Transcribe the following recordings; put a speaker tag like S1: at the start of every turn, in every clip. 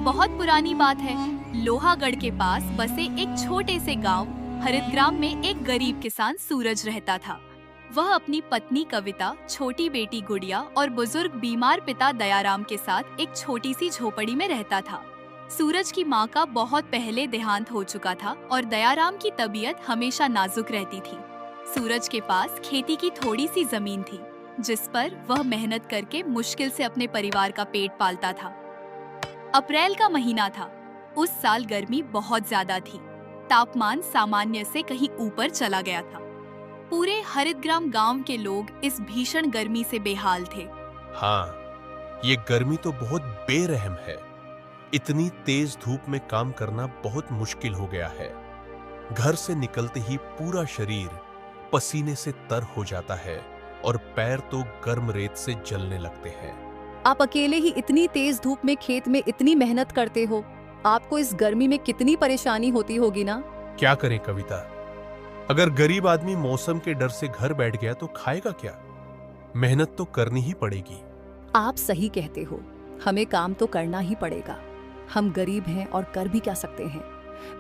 S1: बहुत पुरानी बात है। लोहागढ़ के पास बसे एक छोटे से गांव हरितग्राम में एक गरीब किसान सूरज रहता था। वह अपनी पत्नी कविता, छोटी बेटी गुड़िया और बुजुर्ग बीमार पिता दयाराम के साथ एक छोटी सी झोपड़ी में रहता था। सूरज की मां का बहुत पहले देहांत हो चुका था और दयाराम की तबीयत हमेशा नाजुक रहती थी। सूरज के पास खेती की थोड़ी सी जमीन थी, जिस पर वह मेहनत करके मुश्किल से अपने परिवार का पेट पालता था। अप्रैल का महीना था। उस साल गर्मी बहुत ज्यादा थी। तापमान सामान्य से कहीं ऊपर चला गया था। पूरे हरितग्राम गांव के लोग इस भीषण गर्मी से बेहाल थे।
S2: हाँ, ये गर्मी तो बहुत बेरहम है। इतनी तेज धूप में काम करना बहुत मुश्किल हो गया है। घर से निकलते ही पूरा शरीर पसीने से तर हो जाता है और पैर तो गर्म रेत से जलने लगते हैं।
S3: आप अकेले ही इतनी तेज धूप में खेत में इतनी मेहनत करते हो। आपको इस गर्मी में कितनी परेशानी होती होगी ना।
S2: क्या करें कविता, अगर गरीब आदमी मौसम के डर से घर बैठ गया तो खाएगा क्या? मेहनत तो करनी ही पड़ेगी।
S3: आप सही कहते हो, हमें काम तो करना ही पड़ेगा। हम गरीब हैं और कर भी क्या सकते हैं।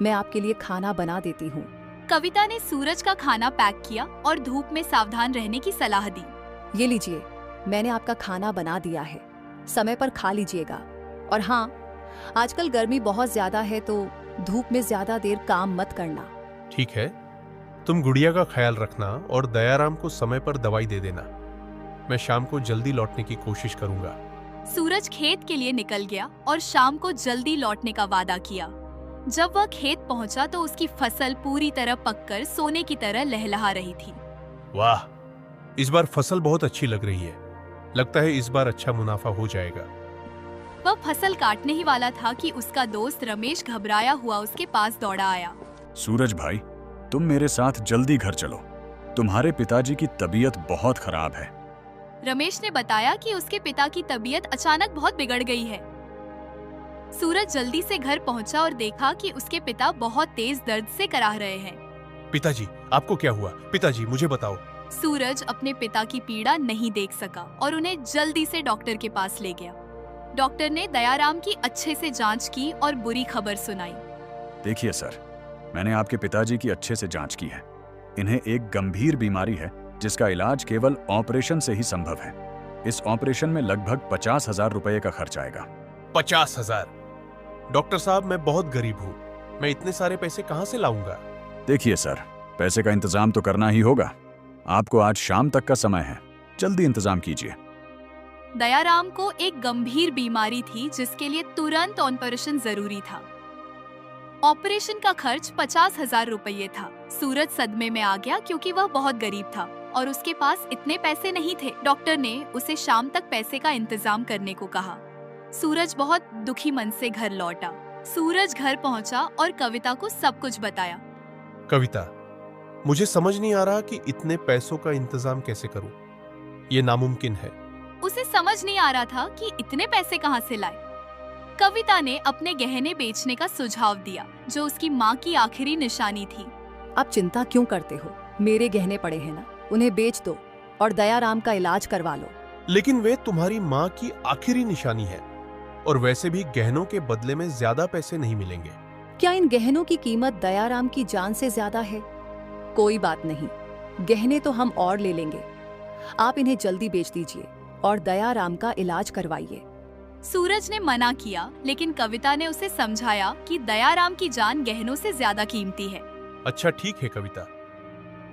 S3: मैं आपके लिए खाना बना देती हूँ।
S1: कविता ने सूरज का खाना पैक किया और धूप में सावधान रहने की सलाह दी।
S3: ये लीजिए, मैंने आपका खाना बना दिया है। समय पर खा लीजिएगा। और हाँ, आजकल गर्मी बहुत ज्यादा है तो धूप में ज्यादा देर काम मत करना।
S2: ठीक है, तुम गुड़िया का ख्याल रखना और दयाराम को समय पर दवाई दे देना। मैं शाम को जल्दी लौटने की कोशिश करूंगा।
S1: सूरज खेत के लिए निकल गया और शाम को जल्दी लौटने का वादा किया। जब वह खेत पहुंचा तो उसकी फसल पूरी तरह पककर सोने की तरह लहलहा रही थी।
S2: वाह, इस बार फसल बहुत अच्छी लग रही है। लगता है इस बार अच्छा मुनाफा हो जाएगा।
S1: वह फसल काटने ही वाला था कि उसका दोस्त रमेश घबराया हुआ उसके पास दौड़ा आया।
S4: सूरज भाई, तुम मेरे साथ जल्दी घर चलो। तुम्हारे पिताजी की तबीयत बहुत खराब है।
S1: रमेश ने बताया कि उसके पिता की तबीयत अचानक बहुत बिगड़ गई है। सूरज जल्दी से घर पहुंचा और देखा कि उसके पिता बहुत तेज दर्द से कराह रहे हैं।
S2: पिताजी, आपको क्या हुआ? पिताजी, मुझे बताओ।
S1: सूरज अपने पिता की पीड़ा नहीं देख सका और उन्हें जल्दी से डॉक्टर के पास ले गया। डॉक्टर ने दयाराम की अच्छे से जांच की और बुरी खबर सुनाई।
S4: देखिए सर, मैंने आपके पिताजी की अच्छे से जांच की है। इन्हें एक गंभीर बीमारी है जिसका इलाज केवल ऑपरेशन से ही संभव है। इस ऑपरेशन में लगभग 50,000 रुपए का खर्च आएगा।
S2: 50,000? डॉक्टर साहब, मैं बहुत गरीब हूँ। मैं इतने सारे पैसे कहाँ से लाऊंगा?
S4: देखिए सर, पैसे का इंतजाम तो करना ही होगा। आपको आज शाम तक का समय है, जल्दी इंतजाम कीजिए।
S1: दयाराम को एक गंभीर बीमारी थी जिसके लिए तुरंत ऑपरेशन जरूरी था। ऑपरेशन का खर्च 50,000 रुपये था। सूरज सदमे में आ गया क्योंकि वह बहुत गरीब था और उसके पास इतने पैसे नहीं थे। डॉक्टर ने उसे शाम तक पैसे का इंतजाम करने को कहा। सूरज बहुत दुखी मन से घर लौटा। सूरज घर पहुंचा और कविता को सब कुछ बताया।
S2: कविता, मुझे समझ नहीं आ रहा कि इतने पैसों का इंतजाम कैसे करूं। ये नामुमकिन है।
S1: उसे समझ नहीं आ रहा था कि इतने पैसे कहां से लाए। कविता ने अपने गहने बेचने का सुझाव दिया, जो उसकी माँ की आखिरी निशानी थी।
S3: आप चिंता क्यों करते हो? मेरे गहने पड़े हैं ना, उन्हें बेच दो और दयाराम का इलाज करवा लो।
S2: लेकिन वे तुम्हारी माँ की आखिरी निशानी है और वैसे भी गहनों के बदले में ज्यादा पैसे नहीं मिलेंगे।
S3: क्या इन गहनों की कीमत दयाराम की जान से ज्यादा है? कोई बात नहीं, गहने तो हम और ले लेंगे। आप इन्हें जल्दी बेच दीजिए और दयाराम का इलाज करवाइए।
S1: सूरज ने मना किया, लेकिन कविता ने उसे समझाया कि दयाराम की जान गहनों से ज्यादा कीमती है।
S2: अच्छा ठीक है कविता,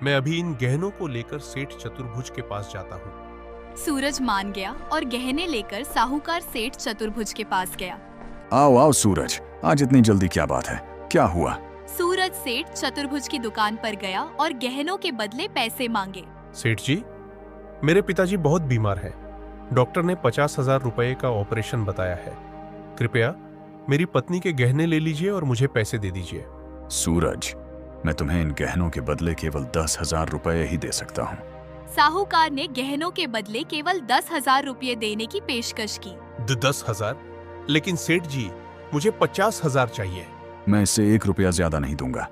S2: मैं अभी इन गहनों को लेकर सेठ चतुर्भुज के पास जाता हूँ।
S1: सूरज मान गया और गहने लेकर साहूकार सेठ चतुर्भुज के पास गया।
S4: आओ आओ सूरज, आज इतनी जल्दी क्या बात है? क्या हुआ?
S1: सूरज सेठ चतुर्भुज की दुकान पर गया और गहनों के बदले पैसे मांगे।
S2: सेठ जी, मेरे पिताजी बहुत बीमार हैं। डॉक्टर ने 50,000 रुपए का ऑपरेशन बताया है। कृपया मेरी पत्नी के गहने ले लीजिए और मुझे पैसे दे दीजिए।
S4: सूरज, मैं तुम्हें इन गहनों के बदले केवल 10,000 रुपए ही दे सकता हूँ।
S1: साहूकार ने गहनों के बदले केवल 10,000 रुपये देने की पेशकश की।
S2: 10,000? लेकिन सेठ जी, मुझे 50,000 चाहिए।
S4: मैं इससे 1 रुपया ज्यादा नहीं दूंगा।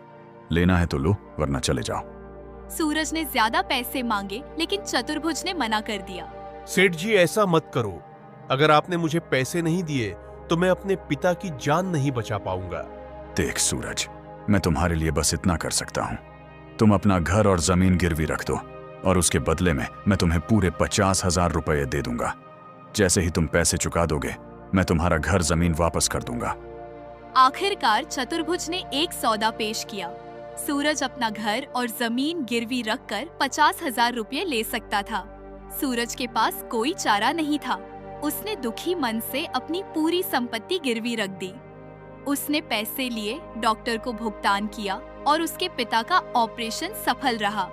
S4: लेना है तो लो, वरना चले जाओ।
S1: सूरज ने ज्यादा पैसे मांगे, लेकिन चतुर्भुज ने मना कर दिया।
S2: सेठ जी, ऐसा मत करो। अगर आपने मुझे पैसे नहीं दिए तो मैं अपने पिता की जान नहीं बचा पाऊंगा।
S4: देख सूरज, मैं तुम्हारे लिए बस इतना कर सकता हूँ। तुम अपना घर और जमीन गिरवी रख दो और उसके बदले में मैं तुम्हें पूरे 50,000 रुपये दे दूंगा। जैसे ही तुम पैसे चुका दोगे, मैं तुम्हारा घर जमीन वापस कर दूंगा।
S1: आखिरकार चतुर्भुज ने एक सौदा पेश किया। सूरज अपना घर और जमीन गिरवी रखकर 50,000 रुपये ले सकता था। सूरज के पास कोई चारा नहीं था। उसने दुखी मन से अपनी पूरी संपत्ति गिरवी रख दी। उसने पैसे लिए, डॉक्टर को भुगतान किया और उसके पिता का ऑपरेशन सफल रहा।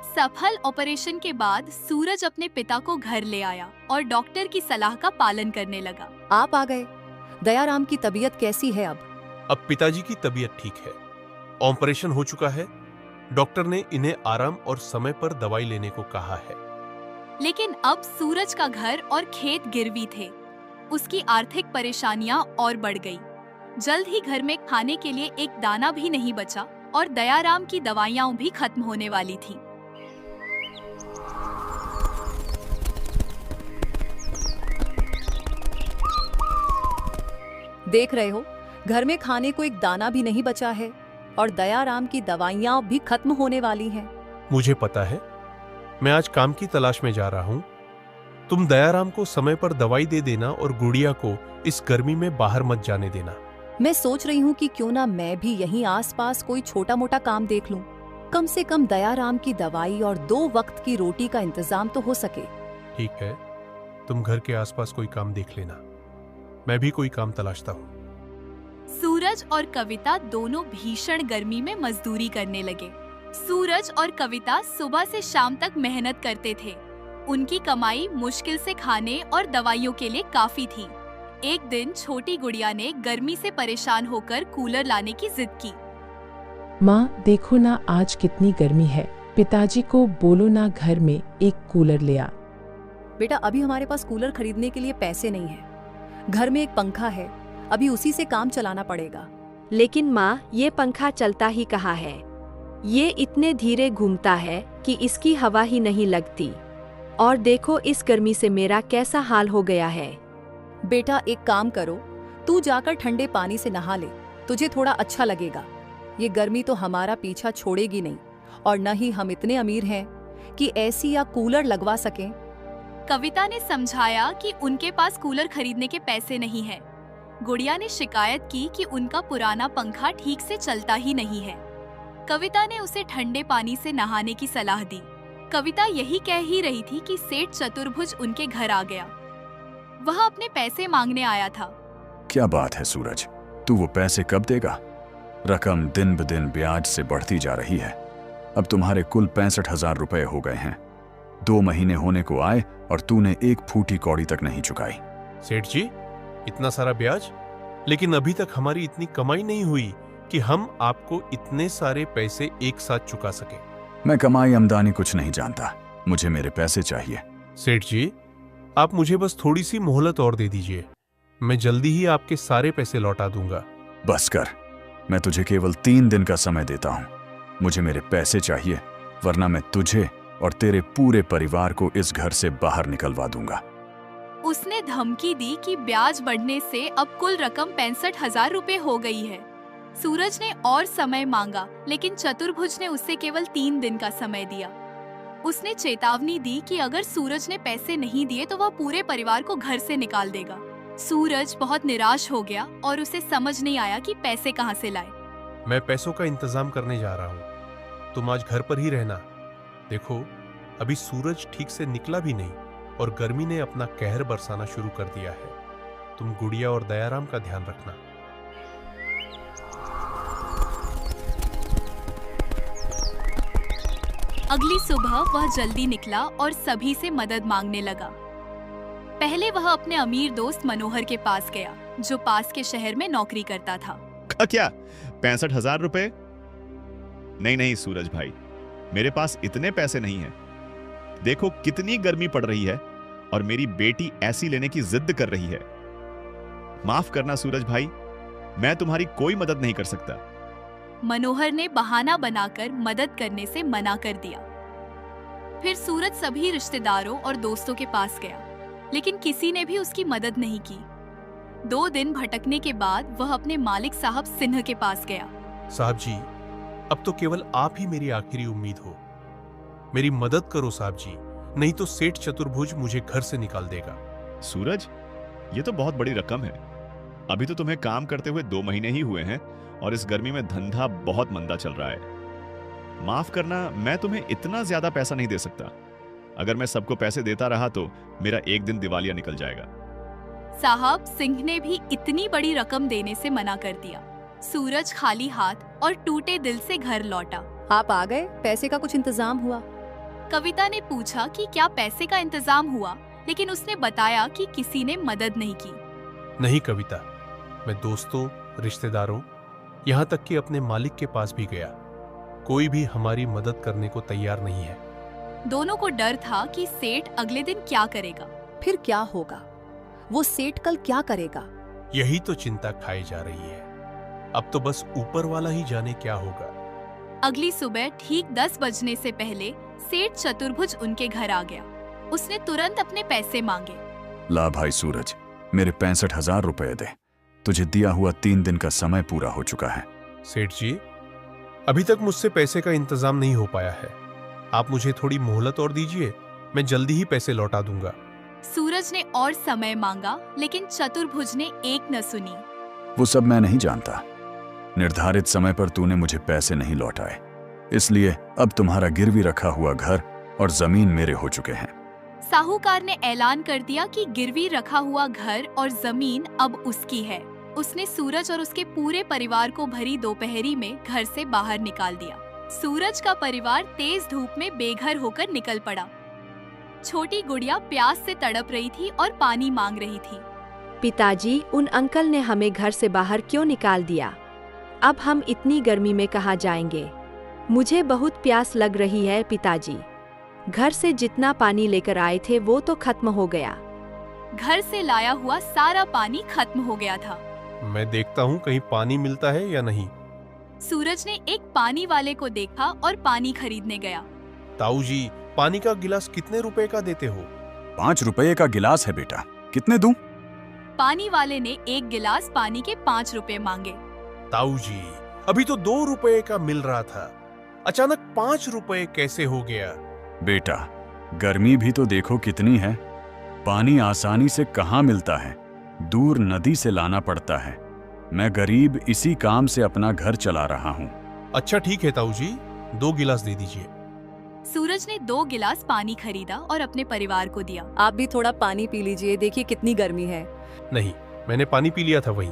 S1: सफल ऑपरेशन के बाद सूरज अपने पिता को घर ले आया और डॉक्टर की सलाह का पालन करने लगा।
S3: आप आ गए। दयाराम की तबीयत कैसी है अब?
S2: अब पिताजी की तबीयत ठीक है। ऑपरेशन हो चुका है। डॉक्टर ने इन्हें आराम और समय पर दवाई लेने को कहा है।
S1: लेकिन अब सूरज का घर और खेत गिरवी थे। उसकी आर्थिक परेशानियां और बढ़ गई। जल्द ही घर में खाने के लिए एक दाना भी नहीं बचा और दयाराम की दवाइयां भी खत्म होने वाली थीं।
S3: देख रहे हो, घर में खाने को एक दाना भी नहीं बचा है और दयाराम की दवाइयां भी खत्म होने वाली हैं।
S2: मुझे पता है, मैं आज काम की तलाश में जा रहा हूँ। तुम दयाराम को समय पर दवाई दे देना और गुड़िया को इस गर्मी में बाहर मत जाने देना।
S3: मैं सोच रही हूँ कि क्यों ना मैं भी यहीं आसपास कोई छोटा मोटा काम देख लूं। कम से कम दयाराम की दवाई और 2 वक्त की रोटी का इंतजाम तो हो सके।
S2: ठीक है, तुम घर के आसपास कोई काम देख लेना। मैं भी कोई काम तलाशता हूँ।
S1: सूरज और कविता दोनों भीषण गर्मी में मजदूरी करने लगे। सूरज और कविता सुबह से शाम तक मेहनत करते थे। उनकी कमाई मुश्किल से खाने और दवाइयों के लिए काफी थी। एक दिन छोटी गुड़िया ने गर्मी से परेशान होकर कूलर लाने की जिद की।
S5: माँ देखो ना, आज कितनी गर्मी है। पिताजी को बोलो ना घर में एक कूलर ले आ।
S3: बेटा, अभी हमारे पास कूलर खरीदने के लिए पैसे नहीं है। घर में एक पंखा है, अभी उसी से काम चलाना पड़ेगा।
S6: लेकिन माँ, ये पंखा चलता ही कहाँ है। ये इतने धीरे घूमता है कि इसकी हवा ही नहीं लगती। और देखो इस गर्मी से मेरा कैसा हाल हो गया है।
S3: बेटा, एक काम करो, तू जाकर ठंडे पानी से नहा ले, तुझे थोड़ा अच्छा लगेगा। ये गर्मी तो हमारा पीछा छोड़ेगी नहीं और न ही हम इतने अमीर हैं कि एसी या कूलर लगवा सकें।
S1: कविता ने समझाया कि उनके पास कूलर खरीदने के पैसे नहीं हैं। गुड़िया ने शिकायत की कि उनका पुराना पंखा ठीक से चलता ही नहीं है। कविता ने उसे ठंडे पानी से नहाने की सलाह दी। कविता यही कह ही रही थी कि सेठ चतुर्भुज उनके घर आ गया। वह अपने पैसे मांगने आया था।
S4: क्या बात है सूरज, तू वो पैसे कब देगा? रकम दिन ब दिन ब्याज से बढ़ती जा रही है। अब तुम्हारे कुल 65,000 रुपए हो गए हैं। 2 महीने होने को आए और तूने एक फूटी कौड़ी तक नहीं चुकाई।
S2: सेठ जी, इतना सारा ब्याज? लेकिन अभी तक हमारी इतनी कमाई नहीं हुई कि हम आपको इतने सारे पैसे एक साथ चुका सके।
S4: मैं कमाई आमदनी कुछ नहीं जानता, मुझे मेरे पैसे चाहिए।
S2: सेठ जी, आप मुझे बस थोड़ी सी मोहलत और दे दीजिए। मैं जल्दी ही आपके सारे पैसे लौटा दूंगा।
S4: बस कर, मैं तुझे केवल 3 दिन का समय देता हूँ। मुझे मेरे पैसे चाहिए, वरना मैं तुझे और तेरे पूरे परिवार को इस घर से बाहर निकलवा दूंगा।
S1: उसने धमकी दी कि ब्याज बढ़ने से अब कुल रकम 65,000 रुपए हो गई है। सूरज ने और समय मांगा, लेकिन चतुर्भुज ने उससे केवल 3 दिन का समय दिया। उसने चेतावनी दी कि अगर सूरज ने पैसे नहीं दिए तो वह पूरे परिवार को घर से निकाल देगा। सूरज बहुत निराश हो गया और उसे समझ नहीं आया कि पैसे कहां से लाए।
S2: मैं पैसों का इंतजाम करने जा रहा हूँ, तुम आज घर पर ही रहना। देखो, अभी सूरज ठीक से निकला भी नहीं और गर्मी ने अपना कहर बरसाना शुरू कर दिया है। तुम गुड़िया और दयाराम का ध्यान रखना।
S1: अगली सुबह वह जल्दी निकला और सभी से मदद मांगने लगा। पहले वह अपने अमीर दोस्त मनोहर के पास गया, जो पास के शहर में नौकरी करता था।
S7: क्या 65,000 रुपए? नहीं नहीं सूरज भाई, मेरे पास इतने पैसे नहीं हैं। देखो कितनी गर्मी पड़ रही है और मेरी बेटी ऐसी लेने की जिद कर रही है। माफ करना सूरज भाई, मैं तुम्हारी कोई मदद नहीं कर सकता।
S1: मनोहर ने बहाना बनाकर मदद करने से मना कर दिया। फिर सूरज सभी रिश्तेदारों और दोस्तों के पास गया, लेकिन किसी ने भी उसकी मदद नहीं की। 2 दिन भटकने के बाद वह अपने मालिक साहब सिन्ह के पास गया।
S2: साहब जी, अब तो केवल आप ही मेरी आखिरी उम्मीद हो। मेरी मदद करो साहब जी, नहीं तो सेठ चतुर्भुज मुझे घर से निकाल देगा।
S7: सूरज, ये तो बहुत बड़ी रकम है। अभी तो तुम्हें काम करते हुए 2 महीने ही हुए हैं और इस गर्मी में धंधा बहुत मंदा चल रहा है। माफ करना, मैं तुम्हें इतना ज्यादा पैसा नहीं दे सकता। अगर मैं सबको पैसे देता रहा तो मेरा एक दिन दिवालिया निकल जाएगा।
S1: साहब सिंह ने भी इतनी बड़ी रकम देने से मना कर दिया। सूरज खाली हाथ और टूटे दिल से घर लौटा।
S3: आप आ गए? पैसे का कुछ इंतजाम हुआ?
S1: कविता ने पूछा कि क्या पैसे का इंतजाम हुआ, लेकिन उसने बताया कि किसी ने मदद नहीं की।
S2: नहीं कविता, मैं दोस्तों, रिश्तेदारों, यहाँ तक कि अपने मालिक के पास भी गया। कोई भी हमारी मदद करने को तैयार नहीं है।
S1: दोनों को डर था कि सेठ अगले दिन क्या करेगा।
S3: फिर क्या होगा? वो सेठ कल क्या करेगा?
S2: यही तो चिंता खाई जा रही है। अब तो बस ऊपर वाला ही जाने क्या होगा।
S1: अगली सुबह ठीक 10 बजने से पहले सेठ चतुर्भुज उनके घर आ गया। उसने तुरंत अपने पैसे मांगे।
S4: ला भाई सूरज, मेरे 65,000 रुपए दे। तुझे दिया हुआ 3 दिन का समय पूरा हो चुका है।
S2: सेठ जी, अभी तक मुझसे पैसे का इंतजाम नहीं हो पाया है। आप मुझे थोड़ी मोहलत और दीजिए, मैं जल्दी ही पैसे लौटा दूंगा।
S1: सूरज ने और समय मांगा, लेकिन चतुर्भुज ने एक न सुनी।
S4: वो सब मैं नहीं जानता। निर्धारित समय पर तूने मुझे पैसे नहीं लौटाए, इसलिए अब तुम्हारा गिरवी रखा हुआ घर और जमीन मेरे हो चुके हैं।
S1: साहूकार ने ऐलान कर दिया कि गिरवी रखा हुआ घर और जमीन अब उसकी है। उसने सूरज और उसके पूरे परिवार को भरी दोपहरी में घर से बाहर निकाल दिया। सूरज का परिवार तेज धूप में बेघर होकर निकल पड़ा। छोटी गुड़िया प्यास से तड़प रही थी और पानी मांग रही थी।
S6: पिताजी, उन अंकल ने हमें घर से बाहर क्यों निकाल दिया? अब हम इतनी गर्मी में कहाँ जाएंगे? मुझे बहुत प्यास लग रही है पिताजी। घर से जितना पानी लेकर आए थे वो तो खत्म हो गया।
S1: घर से लाया हुआ सारा पानी खत्म हो गया था।
S2: मैं देखता हूँ कहीं पानी मिलता है या नहीं।
S1: सूरज ने एक पानी वाले को देखा और पानी खरीदने गया।
S2: ताऊ जी, पानी का गिलास कितने रुपए का देते हो?
S4: 5 रुपए का गिलास है बेटा, कितने दूं?
S1: पानी वाले ने एक गिलास पानी के 5 रुपए मांगे।
S2: ताऊ जी, अभी तो 2 रुपए का मिल रहा था, अचानक 5 रुपए कैसे हो गया?
S4: बेटा, गर्मी भी तो देखो कितनी है। पानी आसानी से कहाँ मिलता है, दूर नदी से लाना पड़ता है। मैं गरीब इसी काम से अपना घर चला रहा हूँ।
S2: अच्छा ठीक है ताऊ जी, 2 गिलास दे दीजिए।
S1: सूरज ने 2 गिलास पानी खरीदा और अपने परिवार को दिया।
S3: आप भी थोड़ा पानी पी लीजिए, देखिए कितनी गर्मी है।
S2: नहीं, मैंने पानी पी लिया था, वही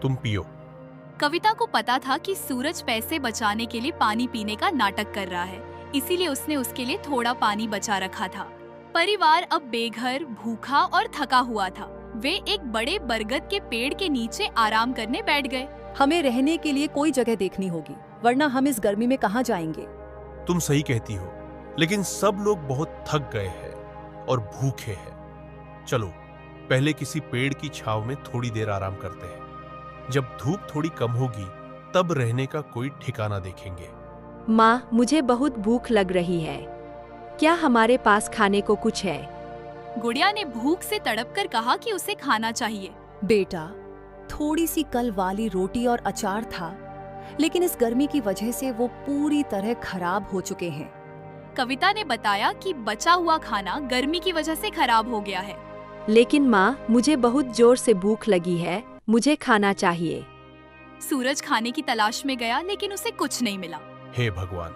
S2: तुम पियो।
S1: कविता को पता था कि सूरज पैसे बचाने के लिए पानी पीने का नाटक कर रहा है, इसीलिए उसने उसके लिए थोड़ा पानी बचा रखा था। परिवार अब बेघर, भूखा और थका हुआ था। वे एक बड़े बरगद के पेड़ के नीचे आराम करने बैठ गए।
S3: हमें रहने के लिए कोई जगह देखनी होगी, वरना हम इस गर्मी में कहाँ जाएंगे?
S2: तुम सही कहती हो, लेकिन सब लोग बहुत थक गए हैं और भूखे हैं। चलो पहले किसी पेड़ की छांव में थोड़ी देर आराम करते हैं। जब धूप थोड़ी कम होगी तब रहने का कोई ठिकाना देखेंगे।
S6: माँ, मुझे बहुत भूख लग रही है। क्या हमारे पास खाने को कुछ है?
S1: गुड़िया ने भूख से तड़पकर कहा कि उसे खाना चाहिए।
S3: बेटा, थोड़ी सी कल वाली रोटी और अचार था, लेकिन इस गर्मी की वजह से वो पूरी तरह खराब हो चुके हैं।
S1: कविता ने बताया कि बचा हुआ खाना गर्मी की वजह से खराब हो गया है।
S6: लेकिन माँ, मुझे बहुत जोर से भूख लगी है, मुझे खाना चाहिए।
S1: सूरज खाने की तलाश में गया, लेकिन उसे कुछ नहीं मिला।
S2: हे भगवान,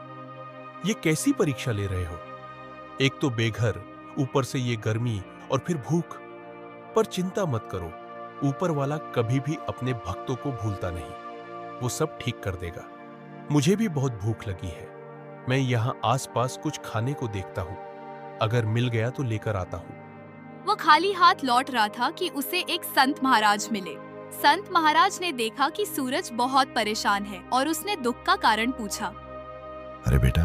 S2: ये कैसी परीक्षा ले रहे हो? एक तो बेघर, ऊपर से ये गर्मी और फिर भूख। पर चिंता मत करो, ऊपर वाला कभी भी अपने भक्तों को भूलता नहीं, वो सब ठीक कर देगा। मुझे भी बहुत भूख लगी है, मैं यहाँ आसपास कुछ खाने को देखता हूँ, अगर मिल गया तो लेकर आता हूँ।
S1: वो खाली हाथ लौट रहा था कि उसे एक संत महाराज मिले। संत महाराज ने देखा कि सूरज बहुत परेशान है और उसने दुख का कारण पूछा।
S8: अरे बेटा,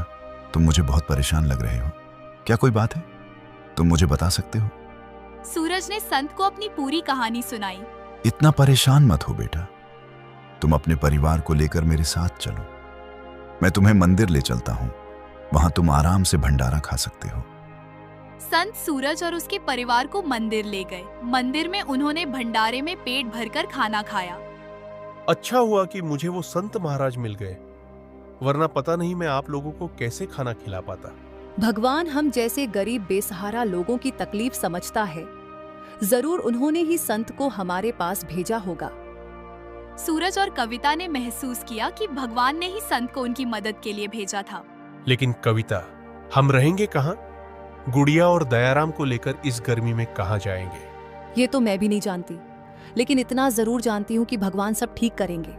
S8: तुम मुझे बहुत परेशान लग रहे हो, क्या कोई बात है? तुम मुझे बता सकते हो?
S1: सूरज ने संत को अपनी पूरी कहानी सुनाई।
S8: इतना परेशान मत हो बेटा, तुम अपने परिवार को लेकर मेरे साथ चलो, मैं तुम्हें मंदिर ले चलता हूं, वहां तुम आराम से भंडारा खा सकते हो।
S1: संत सूरज और उसके परिवार को मंदिर ले गए। मंदिर में उन्होंने भंडारे में पेट भरकर खाना खाया।
S2: अच्छा हुआ कि मुझे वो संत महाराज मिल गए, वरना पता नहीं मैं आप लोगों को कैसे खाना खिला पाता।
S3: भगवान हम जैसे गरीब बेसहारा लोगों की तकलीफ समझता है। जरूर उन्होंने ही संत को हमारे पास भेजा होगा।
S1: सूरज और कविता ने महसूस किया कि भगवान ने ही संत को उनकी मदद के लिए भेजा था।
S2: लेकिन कविता, हम रहेंगे कहाँ? गुड़िया और दयाराम को लेकर इस गर्मी में कहाँ जाएंगे?
S3: ये तो मैं भी नहीं जानती, लेकिन इतना जरूर जानती हूँ कि भगवान सब ठीक करेंगे।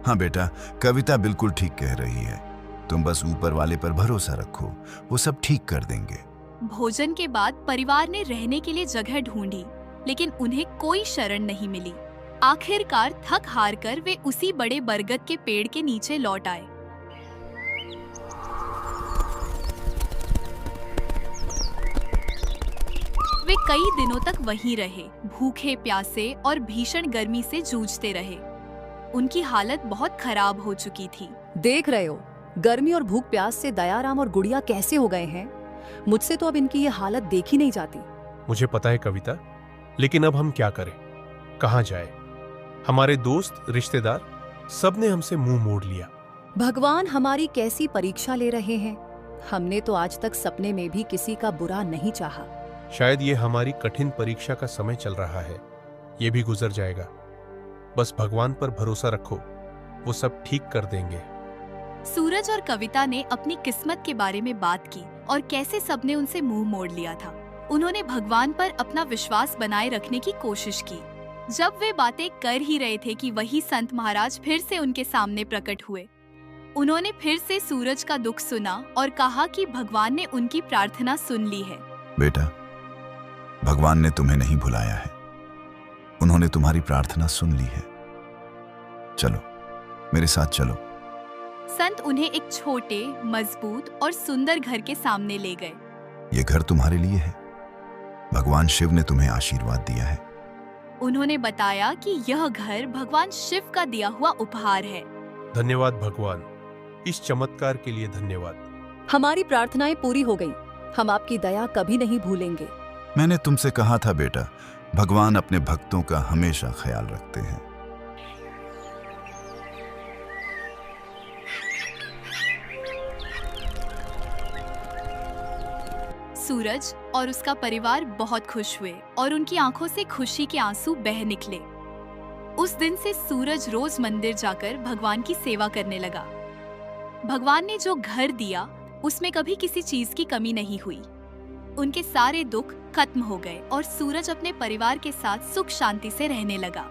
S8: हाँ बेटा, कविता बिल्कुल ठीक कह रही है। तुम बस ऊपर वाले पर भरोसा रखो, वो सब ठीक कर देंगे।
S1: भोजन के बाद परिवार ने रहने के लिए जगह ढूंढी, लेकिन उन्हें कोई शरण नहीं मिली। आखिरकार थक हार कर वे उसी बड़े बरगद के पेड़ के नीचे लौट आए। वे कई दिनों तक वहीं रहे, भूखे प्यासे और भीषण गर्मी से जूझते रहे। उनकी हालत बहुत खराब हो चुकी थी।
S3: देख रहे हो, गर्मी और भूख प्यास से दयाराम और गुड़िया कैसे हो गए हैं। मुझसे तो अब इनकी ये हालत देखी नहीं जाती।
S2: मुझे पता है कविता, लेकिन अब हम क्या करें, कहाँ जाए? हमारे दोस्त, रिश्तेदार सब ने हमसे मुंह मोड़ लिया।
S3: भगवान हमारी कैसी परीक्षा ले रहे हैं। हमने तो आज तक सपने में भी किसी का बुरा नहीं चाहा।
S2: शायद ये हमारी कठिन परीक्षा का समय चल रहा है, ये भी गुजर जाएगा। बस भगवान पर भरोसा रखो, वो सब ठीक कर देंगे।
S1: सूरज और कविता ने अपनी किस्मत के बारे में बात की और कैसे सबने उनसे मुंह मोड़ लिया था। उन्होंने भगवान पर अपना विश्वास बनाए रखने की कोशिश की। जब वे बातें कर ही रहे थे कि वही संत महाराज फिर से उनके सामने प्रकट हुए। उन्होंने फिर से सूरज का दुख सुना और कहा कि भगवान ने उनकी प्रार्थना सुन ली है।
S8: बेटा, भगवान ने तुम्हें नहीं भुलाया है, उन्होंने तुम्हारी प्रार्थना सुन ली है। चलो, मेरे साथ चलो।
S1: संत उन्हें एक छोटे, मजबूत और सुंदर घर के सामने ले गए।
S8: ये घर तुम्हारे लिए है, भगवान शिव ने तुम्हें आशीर्वाद दिया है।
S1: उन्होंने बताया कि यह घर भगवान शिव का दिया हुआ उपहार है।
S2: धन्यवाद भगवान, इस चमत्कार के लिए धन्यवाद।
S3: हमारी प्रार्थनाएं पूरी हो गई। हम आपकी दया कभी नहीं भूलेंगे।
S8: मैंने तुमसे कहा था बेटा, भगवान अपने भक्तों का हमेशा ख्याल रखते हैं।
S1: सूरज और उसका परिवार बहुत खुश हुए और उनकी आंखों से खुशी के आंसू बह निकले। उस दिन से सूरज रोज मंदिर जाकर भगवान की सेवा करने लगा। भगवान ने जो घर दिया उसमें कभी किसी चीज की कमी नहीं हुई। उनके सारे दुख खत्म हो गए और सूरज अपने परिवार के साथ सुख शांति से रहने लगा।